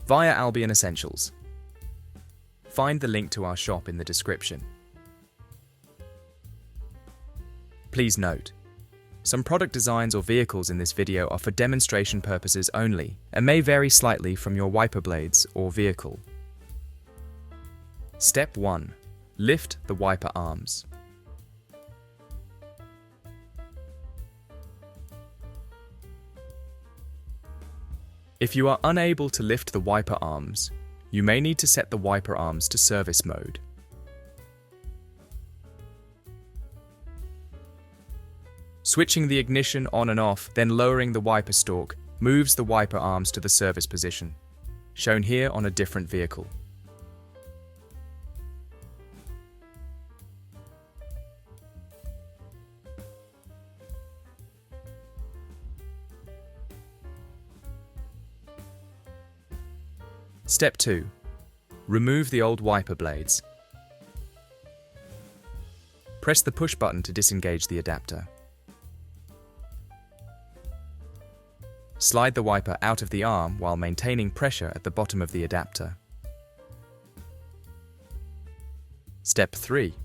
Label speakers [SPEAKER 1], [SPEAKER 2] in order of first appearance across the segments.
[SPEAKER 1] via Albion Essentials. Find the link to our shop in the description. Please note, some product designs or vehicles in this video are for demonstration purposes only and may vary slightly from your wiper blades or vehicle. Step 1. Lift the wiper arms. If you are unable to lift the wiper arms, you may need to set the wiper arms to service mode. Switching the ignition on and off, then lowering the wiper stalk, moves the wiper arms to the service position, shown here on a different vehicle. Step 2. Remove the old wiper blades. Press the push button to disengage the adapter. Slide the wiper out of the arm while maintaining pressure at the bottom of the adapter. Step 3.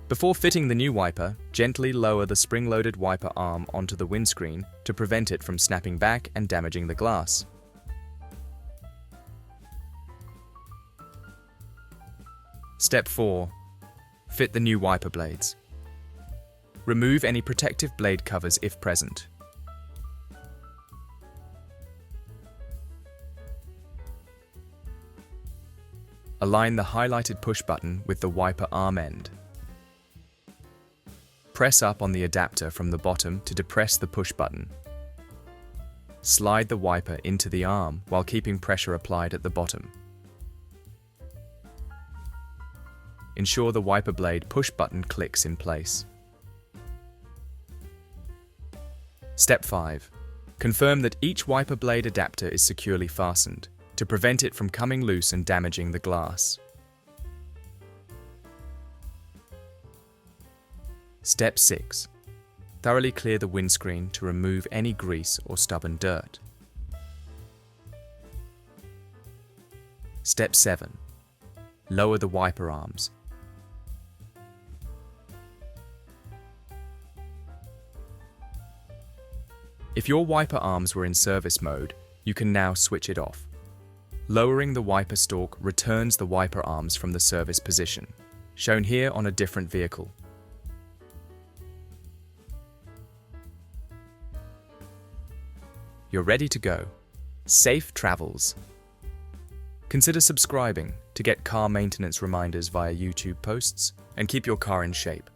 [SPEAKER 1] Before fitting the new wiper, gently lower the spring-loaded wiper arm onto the windscreen to prevent it from snapping back and damaging the glass. Step 4. Fit the new wiper blades. Remove any protective blade covers if present. Align the highlighted push button with the wiper arm end. Press up on the adapter from the bottom to depress the push button. Slide the wiper into the arm while keeping pressure applied at the bottom. Ensure the wiper blade push button clicks in place. Step 5. Confirm that each wiper blade adapter is securely fastened to prevent it from coming loose and damaging the glass. Step 6. Thoroughly clear the windscreen to remove any grease or stubborn dirt. Step 7. Lower the wiper arms. If your wiper arms were in service mode, you can now switch it off. Lowering the wiper stalk returns the wiper arms from the service position, shown here on a different vehicle. You're ready to go. Safe travels. Consider subscribing to get car maintenance reminders via YouTube posts and keep your car in shape.